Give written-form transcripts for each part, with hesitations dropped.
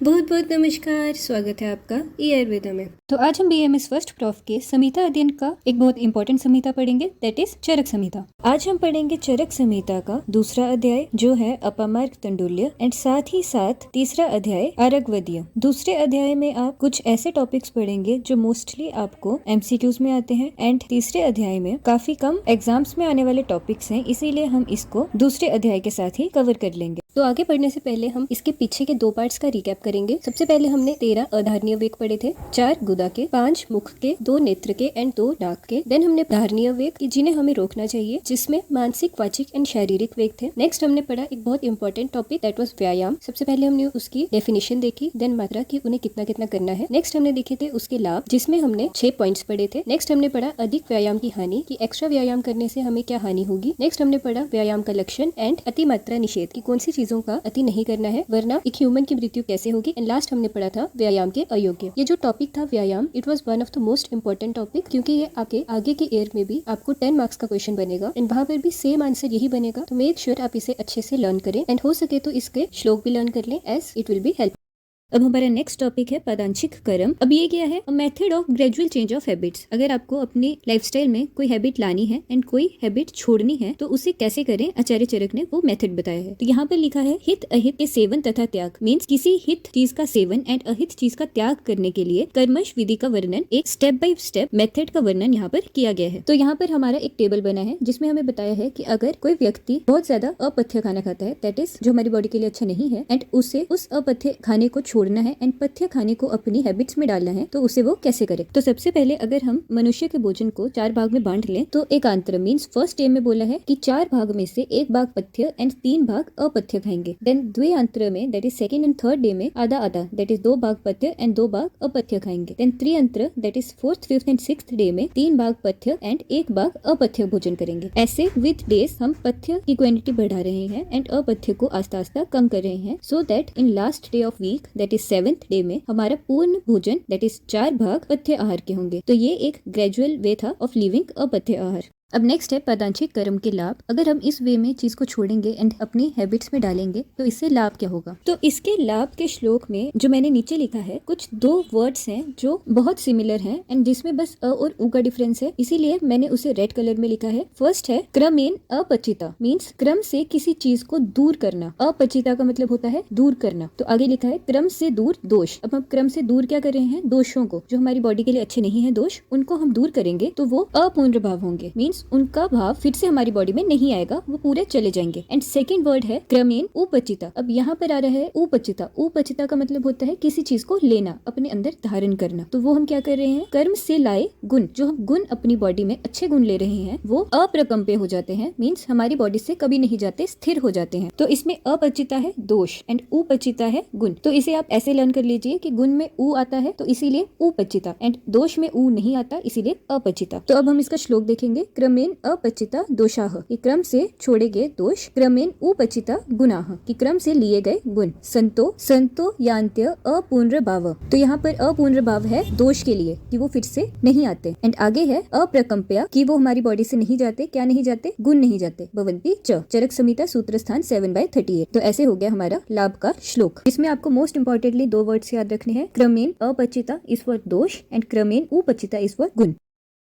बहुत बहुत नमस्कार, स्वागत है आपका ई आयुर्वेदा में। तो आज हम बीएमएस फर्स्ट प्रॉफ के संहिता अध्ययन का एक बहुत इंपॉर्टेंट संहिता पढ़ेंगे, दैट इज चरक संहिता। आज हम पढ़ेंगे चरक संहिता का दूसरा अध्याय जो है अपामार्ग तंडुल्य एंड साथ ही साथ तीसरा अध्याय आरगवदीय। दूसरे अध्याय में आप कुछ ऐसे टॉपिक्स पढ़ेंगे जो मोस्टली आपको एमसीक्यूज में आते हैं एंड तीसरे अध्याय में काफी कम एग्जाम्स में आने वाले टॉपिक्स हैं, इसीलिए हम इसको दूसरे अध्याय के साथ ही कवर कर लेंगे। तो आगे बढ़ने से पहले हम इसके पीछे के 2 पार्ट्स का रिकैप करेंगे। सबसे पहले हमने 13 अधारणीय वेग पढ़े थे, 4 गुदा के, 5 मुख के, 2 नेत्र के एंड 2 नाक के। देन हमने धारणीय वेग जिन्हें हमें रोकना चाहिए, जिसमें मानसिक, वाचिक एंड शारीरिक वेग थे। नेक्स्ट हमने पढ़ा एक बहुत इंपॉर्टेंट टॉपिक, दैट वाज व्यायाम। सबसे पहले हमने उसकी डेफिनेशन देखी, देन मात्रा की उन्हें कितना कितना करना है। नेक्स्ट हमने देखे थे उसके लाभ, जिसमें हमने 6 पॉइंट्स पढ़े थे। नेक्स्ट हमने पढ़ा अधिक व्यायाम की हानि, कि एक्स्ट्रा व्यायाम करने से हमें क्या हानि होगी। नेक्स्ट हमने पढ़ा व्यायाम का लक्षण एंड अति मात्रा निषेध, की कौन सी चीजों का अति नहीं करना है वरना एक ह्यूमन की मृत्यु कैसे होगी। एंड लास्ट हमने पढ़ा था व्यायाम के अयोग्य। ये जो टॉपिक था व्यायाम, it was one of the most important topic, क्योंकि ये आपके आगे के ईयर में भी आपको 10 मार्क्स का क्वेश्चन बनेगा एंड वहाँ पर भी सेम आंसर यही बनेगा। तो मेक श्योर आप इसे अच्छे से लर्न करें एंड हो सके तो इसके श्लोक भी लर्न कर लें, as it will be help. अब हमारा नेक्स्ट टॉपिक है पदांशिक कर्म। अब ये क्या है, method of gradual change of habits. अगर आपको अपनी लाइफस्टाइल में कोई हैबिट लानी है एंड कोई हैबिट छोड़नी है तो उसे कैसे करें, आचार्य चरक ने वो मेथड बताया है। तो यहाँ पर लिखा है हित अहित के सेवन तथा त्याग, मीन्स किसी हित चीज का सेवन एंड अहित चीज का त्याग करने के लिए कर्मश विधि का वर्णन, एक स्टेप बाय स्टेप मेथड का वर्णन यहाँ पर किया गया है। तो यहाँ पर हमारा एक टेबल बना है जिसमें हमें बताया है कि अगर कोई व्यक्ति बहुत ज्यादा अपथ्य खाना खाता है, दैट इज जो हमारी बॉडी के लिए अच्छा नहीं है, एंड उसे उस अपथ्य खाने को छोड़ना है एंड पथ्य खाने को अपनी हैबिट्स में डालना है, तो उसे वो कैसे करे। तो सबसे पहले अगर हम मनुष्य के भोजन को 4 भाग में बांट लें तो एक आंतर मीन्स फर्स्ट डे में बोला है कि 4 भाग में से 1 भाग पथ्य एंड 3 भाग अपथ्य खाएंगे। देन द्विअंतर में that is second and third day में आधा आधा, दैट इज 2 भाग पथ्य एंड 2 भाग अपथ्य खाएंगे। देन त्रिअंतर that is fourth, fifth and sixth day में 3 भाग पथ्य एंड 1 भाग अपथ्य भोजन करेंगे। ऐसे विद डेज हम पथ्य की क्वांटिटी बढ़ा रहे हैं एंड अपथ्य को आस्ता आस्ता कम कर रहे हैं, so that in last day of week that is 7th day में हमारा पूर्ण भोजन दैट इज 4 भाग पथ्य आहार के होंगे। तो ये एक ग्रेजुअल वे था ऑफ लिविंग अपथ्य आहार। अब नेक्स्ट है पदांशिक कर्म के लाभ। अगर हम इस वे में चीज को छोड़ेंगे एंड अपनी हैबिट्स में डालेंगे तो इससे लाभ क्या होगा। तो इसके लाभ के श्लोक में जो मैंने नीचे लिखा है, कुछ 2 वर्ड्स हैं जो बहुत सिमिलर हैं एंड जिसमें बस अ और उ का डिफरेंस है, इसीलिए मैंने उसे रेड कलर में लिखा है। फर्स्ट है क्रमेण अपचिता, मीन्स क्रम से किसी चीज को दूर करना। अपचिता का मतलब होता है दूर करना। तो आगे लिखा है क्रम से दूर दोष। अब हम क्रम से दूर क्या कर रहे हैं, दोषों को, जो हमारी बॉडी के लिए अच्छे नहीं है दोष, उनको हम दूर करेंगे तो वो अपुनर्भाव होंगे, मीन्स उनका भाव फिर से हमारी बॉडी में नहीं आएगा, वो पूरे चले जाएंगे। एंड सेकंड वर्ड है क्रमेण उपचिता। अब यहाँ पर आ रहा है उपचिता। उपचिता का मतलब होता है किसी चीज को लेना, अपने अंदर धारण करना। तो वो हम क्या कर रहे हैं, कर्म से लाए गुण, जो हम गुण अपनी बॉडी में अच्छे गुण ले रहे हैं वो अप्रकंप्य हो जाते हैं, मीन्स हमारी बॉडी से कभी नहीं जाते, स्थिर हो जाते हैं। तो इसमें अपचिता है दोष एंड उपचिता है गुण। तो इसे आप ऐसे लर्न कर लीजिए कि गुण में उ आता है तो इसीलिए उपचिता, एंड दोष में उ नहीं आता इसीलिए अपचिता। तो अब हम इसका श्लोक देखेंगे। क्रमेण अपचिता दोषाः, कि क्रम से छोड़े गए दोष। क्रमेण उपचिता गुणाः, कि क्रम से लिए गए गुण। संतो संतो यान्त्य अपुनर्भाव। तो यहाँ पर अपुनर्भाव है दोष के लिए, कि वो फिर से नहीं आते। एंड आगे है अप्रकंप्या, कि वो हमारी बॉडी से नहीं जाते, क्या नहीं जाते, गुण नहीं जाते। भवन्ति च। चरक संहिता सूत्र स्थान 7/38। तो ऐसे हो गया हमारा लाभ का श्लोक। इसमें आपको मोस्ट इंपॉर्टेंटली 2 वर्ड्स याद रखने हैं। क्रमेण अपचिता इज फॉर दोष एंड क्रमेण उपचिता इज फॉर गुण।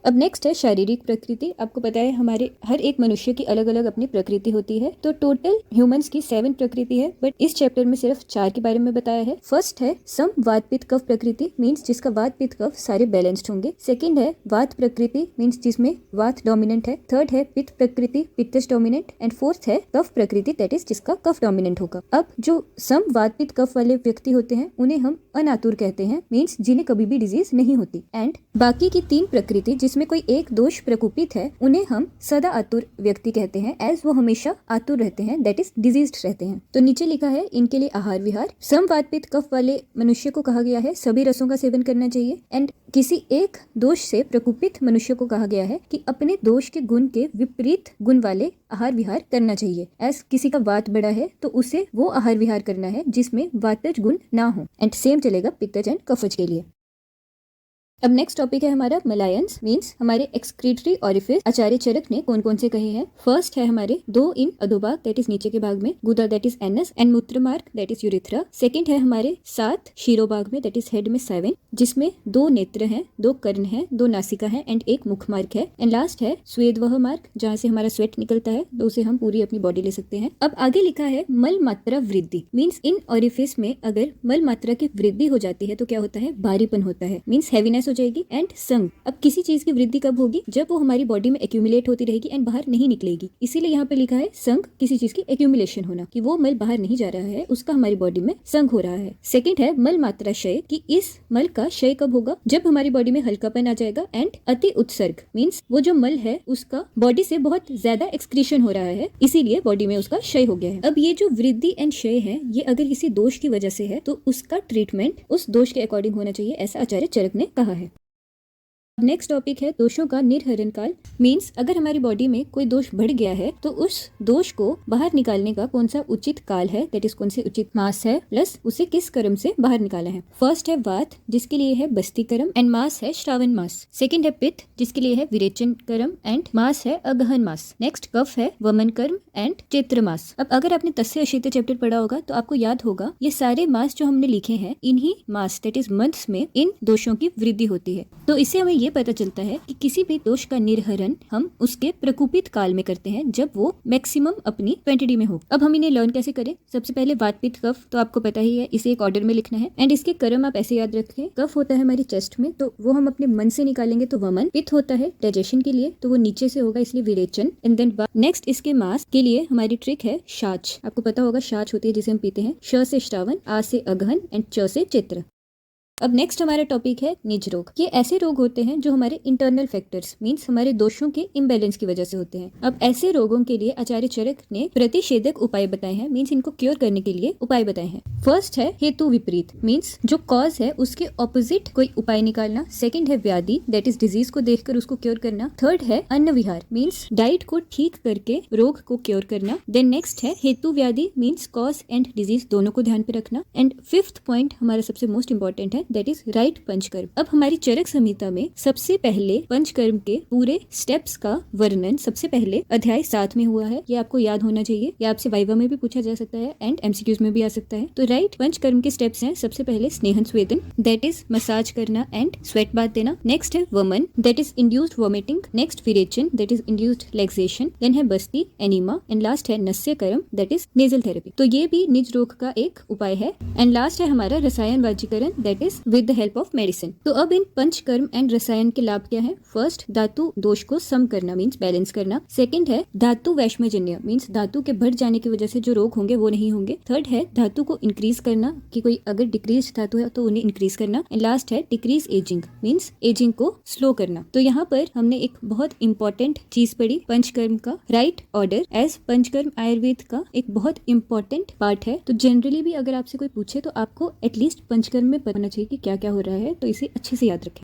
अब नेक्स्ट है शारीरिक प्रकृति। आपको पता है हमारे हर एक मनुष्य की अलग अलग अपनी प्रकृति होती है। तो टोटल ह्यूमंस की 7 प्रकृति है, बट इस चैप्टर में सिर्फ 4 के बारे में बताया है। फर्स्ट है सम वात पित्त कफ प्रकृति, मीन्स जिसका वात पित्त कफ सारे बैलेंस्ड होंगे। सेकंड है वात प्रकृति, मीन्स जिसमें वात डोमिनेंट है। थर्ड है पित्त प्रकृति, पित्तज डोमिनेंट। एंड फोर्थ है कफ प्रकृति, दैट इज जिसका कफ डोमिनेंट होगा। अब जो सम वात पित्त कफ वाले व्यक्ति होते हैं उन्हें हम अनातुर कहते हैं, मीन्स जिन्हें कभी भी डिजीज नहीं होती। एंड बाकी की 3 प्रकृति जिसमें कोई एक दोष प्रकोपित है उन्हें हम सदा आतुर व्यक्ति कहते हैं, एज वो हमेशा आतुर रहते हैं, दैट इज डिजीज्ड रहते हैं। तो नीचे लिखा है इनके लिए आहार विहार। सम वात पित्त कफ वाले मनुष्य को कहा गया है सभी रसों का सेवन करना चाहिए। एंड किसी एक दोष से प्रकोपित मनुष्य को कहा गया है कि अपने दोष के गुण के विपरीत गुण वाले आहार विहार करना चाहिए। एज किसी का वात बड़ा है तो उसे वो आहार विहार करना है जिसमें वातज गुण ना हो। एंड सेम चलेगा पित्तज एंड कफज के लिए। अब नेक्स्ट टॉपिक है हमारा मलायंस मींस हमारे एक्सक्रीटरी ऑरिफिस। आचार्य चरक ने कौन कौन से कहे हैं। फर्स्ट है हमारे 2 इन अधोभाग दैट इज नीचे के भाग में, गुदा दैट इज एनस एंड मूत्र मार्ग दैट इज यूरिथ्रा। सेकंड है हमारे 7 शिरोभाग में दैट इज हेड में 7, जिसमें 2 नेत्र हैं, 2 कर्ण हैं, 2 नासिका है एंड 1 मुख मार्ग है। एंड लास्ट है स्वेदवह मार्ग, जहाँ से हमारा स्वेट निकलता है, तो उसे हम पूरी अपनी बॉडी ले सकते हैं। अब आगे लिखा है मल मात्रा वृद्धि मींस इन ऑरिफिस में अगर मल मात्रा की वृद्धि हो जाती है तो क्या होता है, भारीपन होता है मींस हैवीनेस हो जाएगी। एंड संघ, अब किसी चीज की वृद्धि कब होगी, जब वो हमारी बॉडी में एक्यूमुलेट होती रहेगी एंड बाहर नहीं निकलेगी। इसीलिए यहाँ पे लिखा है संघ, किसी चीज की एक्यूमुलेशन होना, कि वो मल बाहर नहीं जा रहा है, उसका हमारी बॉडी में संघ हो रहा है। सेकंड है मल मात्रा क्षय, कि इस मल का क्षय कब होगा, जब हमारी बॉडी में हल्कापन आ जाएगा। एंड अति उत्सर्ग मींस वो जो मल है उसका बॉडी से बहुत ज्यादा एक्सक्रीशन हो रहा है, इसीलिए बॉडी में उसका क्षय हो गया है। अब ये जो वृद्धि एंड क्षय है, ये अगर किसी दोष की वजह से है तो उसका ट्रीटमेंट उस दोष के अकॉर्डिंग होना चाहिए, ऐसा आचार्य चरक ने कहा है। नेक्स्ट टॉपिक है दोषों का निर्हरण काल मींस अगर हमारी बॉडी में कोई दोष बढ़ गया है तो उस दोष को बाहर निकालने का कौन सा उचित काल है, दैट इज कौन से उचित मास है, प्लस उसे किस कर्म से बाहर निकाला है। फर्स्ट है वात, जिसके लिए है बस्ती कर्म एंड मास है श्रावण मास। सेकंड है पित्त, जिसके लिए है विरेचन कर्म एंड मास है अगहन मास। नेक्स्ट कफ है वमन कर्म एंड चैत्र मास। अब अगर आपने तस्य अशीते चैप्टर पढ़ा होगा तो आपको याद होगा ये सारे मास जो हमने लिखे हैं, इन्हीं मास दैट इज मंथ्स में इन दोषों की वृद्धि होती है। तो इससे हमें ये पता चलता है कि किसी भी दोष का निर्हरण हम उसके प्रकोपित काल में करते हैं, जब वो मैक्सिमम अपनी क्वांटिटी में हो। अब हम इन्हें लर्न कैसे करें। सबसे पहले वात पित्त कफ, तो आपको पता ही है, इसे एक ऑर्डर में लिखना है। एंड इसके कर्म आप ऐसे याद रखें, कफ होता है हमारी चेस्ट में, तो वो हम अपने मन से निकालेंगे तो वमन। पित्त होता है डाइजेशन के लिए, तो वो नीचे से होगा, इसलिए विरेचन। एंड देन नेक्स्ट इसके मास के लिए हमारी ट्रिक है शाच। आपको पता होगा शाच होती है जिसे हम पीते हैं। श से श्रावण, आ से अगहन एंड च से चैत्र। अब नेक्स्ट हमारा टॉपिक है निज रोग। ये ऐसे रोग होते हैं जो हमारे इंटरनल फैक्टर्स मींस हमारे दोषों के इम्बैलेंस की वजह से होते हैं। अब ऐसे रोगों के लिए आचार्य चरक ने प्रतिषेधक उपाय बताए हैं, मींस इनको क्योर करने के लिए उपाय बताए हैं। फर्स्ट है हेतु विपरीत मींस जो कॉज है उसके ऑपोजिट कोई उपाय निकालना। सेकंड है व्याधि दैट इज डिजीज को देखकर उसको क्योर करना। थर्ड है अन्न विहार मींस डाइट को ठीक करके रोग को क्योर करना। देन नेक्स्ट है हेतु व्याधि मींस कॉज एंड डिजीज दोनों को ध्यान पे रखना। एंड फिफ्थ पॉइंट हमारा सबसे मोस्ट इंपॉर्टेंट है, दैट इज राइट पंचकर्म। अब हमारी चरक संहिता में सबसे पहले पंचकर्म के पूरे स्टेप्स का वर्णन सबसे पहले अध्याय 7 में हुआ है। ये आपको याद होना चाहिए, ये आपसे वाइवा में भी पूछा जा सकता है एंड एमसीक्यूज में भी आ सकता है। तो राइट पंचकर्म के स्टेप्स हैं, सबसे पहले स्नेहन स्वेदन दैट इज मसाज करना एंड स्वेट बाथ देना। नेक्स्ट है वमन that is induced vomiting. Next विरेचन that is induced relaxation. Then है बस्ती एनिमा एंड लास्ट है नस्य कर्म दैट इज नेजल थेरेपी। तो ये भी निज रोग का एक उपाय है। एंड लास्ट है हमारा रसायन वाजीकरण that is with help of medicine. तो अब इन पंचकर्म एंड रसायन के लाभ क्या है। फर्स्ट धातु दोष को सम करना मींस बैलेंस करना। सेकंड है धातु वैषम्यजन्य मींस धातु के बढ़ जाने की वजह से जो रोग होंगे वो नहीं होंगे। थर्ड है धातु को इंक्रीज करना, कि कोई अगर डिक्रीज धातु है तो उन्हें इंक्रीज करना। एंड लास्ट है डिक्रीज एजिंग मींस एजिंग को स्लो करना। तो यहाँ पर हमने एक बहुत इंपॉर्टेंट चीज पढ़ी, पंचकर्म का right order as Panchakarma Ayurveda का एक बहुत इंपॉर्टेंट पार्ट है। तो जनरली भी अगर आपसे कोई पूछे तो आपको एटलीस्ट पंचकर्म में पता होना चाहिए कि क्या क्या हो रहा है, तो इसे अच्छे से याद रखें।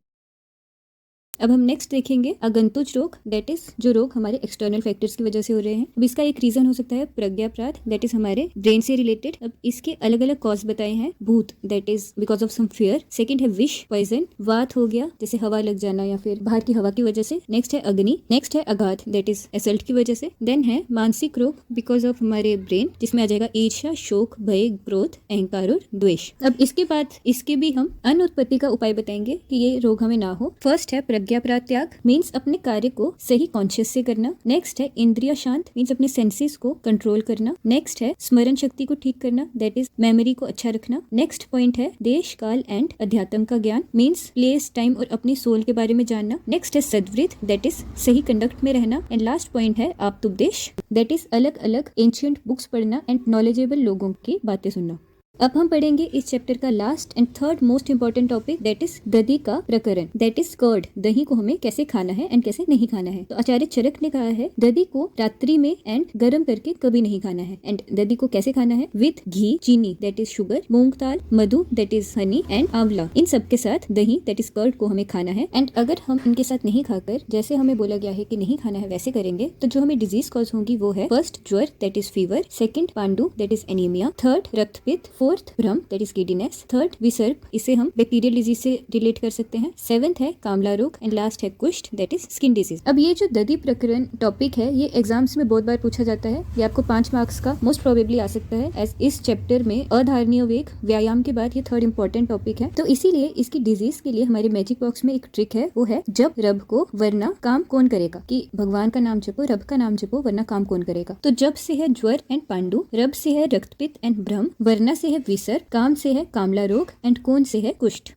अब हम नेक्स्ट देखेंगे अगंतुज रोग दैट इज जो रोग हमारे एक्सटर्नल फैक्टर्स की वजह से हो रहे हैं। अब इसका एक रीजन हो सकता है प्रज्ञापराध दैट इज हमारे ब्रेन से रिलेटेड। अब इसके अलग अलग कॉज बताए हैं। भूत that is because of some fear. Second है विष पॉइजन, वात हो गया जैसे हवा लग जाना या फिर बाहर की हवा की वजह से। नेक्स्ट है अग्नि। नेक्स्ट है आघात दैट इज असल्ट की वजह से। देन है मानसिक रोग बिकॉज ऑफ हमारे ब्रेन, जिसमें आ जाएगा ईर्ष्या, शोक, भय, क्रोध, अहंकार और द्वेष। अब इसके बाद इसके भी हम अन्न उत्पत्ति का उपाय बताएंगे कि ये रोग हमें ना हो। फर्स्ट है प्रज्ञापराध त्याग मीन्स अपने कार्य को सही कॉन्शियस से करना। नेक्स्ट है इंद्रिय शांत मीन्स अपने सेंसेस को कंट्रोल करना। नेक्स्ट है स्मरण शक्ति को ठीक करना दैट इज मेमोरी को अच्छा रखना। नेक्स्ट पॉइंट है देश काल एंड अध्यात्म का ज्ञान मीन्स प्लेस टाइम और अपनी सोल के बारे में जानना। नेक्स्ट है सद्वृत्त दैट इज सही कंडक्ट में रहना। एंड लास्ट पॉइंट है आप्तुपदेश दैट इज अलग अलग एंशिएंट बुक्स पढ़ना एंड नॉलेजेबल लोगों की बातें सुनना। अब हम पढ़ेंगे इस चैप्टर का last and third most important topic that is दधी का प्रकरण दैट इज कर्ड। दही को हमें कैसे खाना है एंड कैसे नहीं खाना है। तो आचार्य चरक ने कहा है दधी को रात्रि में एंड गर्म करके कभी नहीं खाना है। एंड दधी को कैसे खाना है विद घी, चीनी that is sugar, moong dal, Madhu that is honey and आंवला, इन सब के साथ दही दैट इज कर्ड को हमें खाना है। एंड अगर हम इनके साथ नहीं खाकर जैसे हमें बोला गया है कि नहीं खाना है वैसे करेंगे तो जो हमें डिजीज कॉज होगी वो है फर्स्ट ज्वर दैट इज फीवर, सेकंड पांडु दैट इज एनीमिया, थर्ड रक्तपित्त, फोर्थ भ्रम दैट इज गिडीनेस, थर्ड विसर्प, इसे हम बैक्टीरियल डिजीज से रिलेट कर सकते हैं, सेवेंथ है कामला रोग एंड लास्ट है कुष्ठ दैट इज स्किन डिजीज। अब ये जो दधी प्रकरण टॉपिक है ये एग्जाम्स में बहुत बार पूछा जाता है, ये आपको 5 मार्क्स का मोस्ट प्रोबेबली आ सकता है एज इस चैप्टर में अधारणीय वेग व्यायाम के बाद ये थर्ड इंपॉर्टेंट टॉपिक है। तो इसीलिए इसकी डिजीज के लिए हमारे मैजिक बॉक्स में एक ट्रिक है, वो है जब रब को वरना काम कौन करेगा, कि भगवान का नाम जपो, रब का नाम जपो, वरना काम कौन करेगा। तो जब से है ज्वर एंड पांडु, रब से है रक्तपित्त एंड भ्रम, वरना से है विसर, काम से है कामला रोग एंड कौन से है कुष्ठ।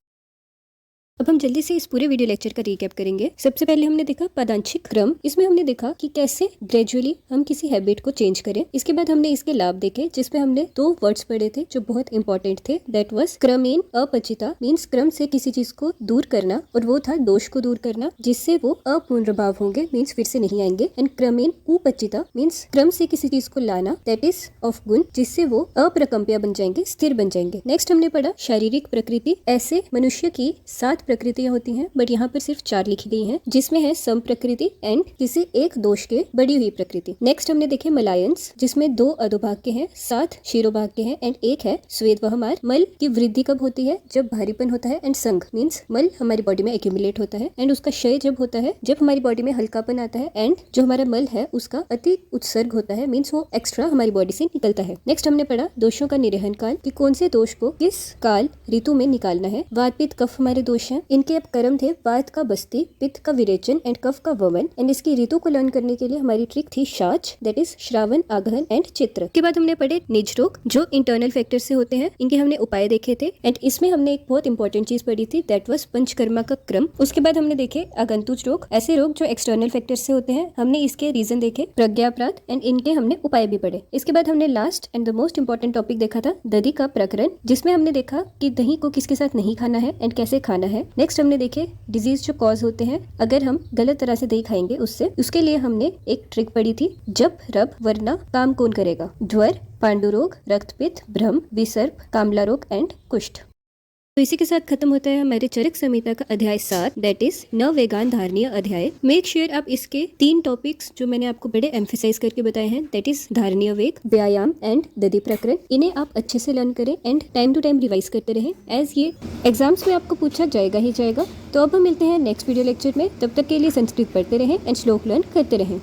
अब हम जल्दी से इस पूरे वीडियो लेक्चर का रिकैप करेंगे। सबसे पहले हमने देखा पदांशिक क्रम, इसमें हमने देखा कि कैसे ग्रेजुअली हम किसी हैबिट को चेंज करें। इसके बाद हमने इसके लाभ देखे, जिसपे हमने 2 वर्ड्स पढ़े थे जो बहुत इंपॉर्टेंट थे, दैट वाज क्रमेण अपचिता, मीन्स क्रम से किसी चीज को दूर करना, और वो था दोष को दूर करना जिससे वो अपुनर्भाव होंगे, मीन्स फिर से नहीं आएंगे। एंड क्रमेण उपचिता मीन्स क्रम से किसी चीज को लाना, दैट इज ऑफ गुण, जिससे वो अप्रकंप्य बन जाएंगे, स्थिर बन जाएंगे। नेक्स्ट हमने पढ़ा शारीरिक प्रकृति, ऐसे मनुष्य की 7 प्रकृतियां होती हैं, बट यहाँ पर सिर्फ 4 लिखी गई हैं, जिसमें है सम प्रकृति एंड किसी एक दोष के बढ़ी हुई प्रकृति। नेक्स्ट हमने देखे मलायंस, जिसमें 2 अधोभाग के हैं, 7 शिरोभाग के हैं एंड एक है स्वेद वहमार। मल की वृद्धि कब होती है, जब भारीपन होता है, एंड संघ मीन्स मल हमारी बॉडी में एक्यूमुलेट होता है, एंड उसका क्षय जब होता है, जब हमारी बॉडी में हल्कापन आता है, एंड जो हमारा मल है उसका अति उत्सर्ग होता है, मीन्स वो एक्स्ट्रा हमारी बॉडी से निकलता है। नेक्स्ट हमने पढ़ा दोषों का निरहन काल, कि कौन से दोष को किस काल ऋतु में निकालना है। वात पित्त कफ हमारे दोष हैं, इनके अब कर्म थे वात का बस्ती, पित्त का विरेचन एंड कफ का वमन। एंड इसकी ऋतु को लर्न करने के लिए हमारी ट्रिक थी शाच, दैट इज श्रावण, आगहन एंड चित्र। के बाद हमने पढ़े निज रोग, जो इंटरनल फैक्टर से होते हैं, इनके हमने उपाय देखे थे। एंड इसमें हमने एक बहुत इंपॉर्टेंट चीज पढ़ी थी, दैट वाज पंचकर्मा का क्रम। उसके बाद हमने देखे आगंतुक रोग, ऐसे रोग जो एक्सटर्नल फैक्टर से होते हैं, हमने इसके रीजन देखे, प्रज्ञापराध, एंड इनके हमने उपाय भी पढ़े। इसके बाद हमने last and the most important topic देखा था दधी का प्रकरण, जिसमें हमने देखा कि दही को किसके साथ नहीं खाना है एंड कैसे खाना है। नेक्स्ट हमने देखे डिजीज जो कॉज होते हैं अगर हम गलत तरह से दही खाएंगे उससे, उसके लिए हमने एक ट्रिक पढ़ी थी, जब रब वरना काम कौन करेगा। ज्वर, पांडु रोग, रक्तपित्त, भ्रम, विसर्प, कामला रोग एंड कुष्ठ। तो इसी के साथ खत्म होता है हमारे चरक संहिता का अध्याय 7, दैट इज नववेगान धारणीय अध्याय। मेक श्योर आप इसके 3 टॉपिक्स जो मैंने आपको बड़े एम्फेसाइज करके बताए हैं, दैट इज धारणीय वेग, व्यायाम एंड दधी प्रकरण, इन्हें आप अच्छे से लर्न करें and time to time revise करते रहें, एज ये एग्जाम्स में आपको पूछा जाएगा ही जाएगा। तो अब हम मिलते हैं नेक्स्ट वीडियो लेक्चर में, तब तक के लिए संस्कृत पढ़ते रहें एंड श्लोक लर्न करते रहें।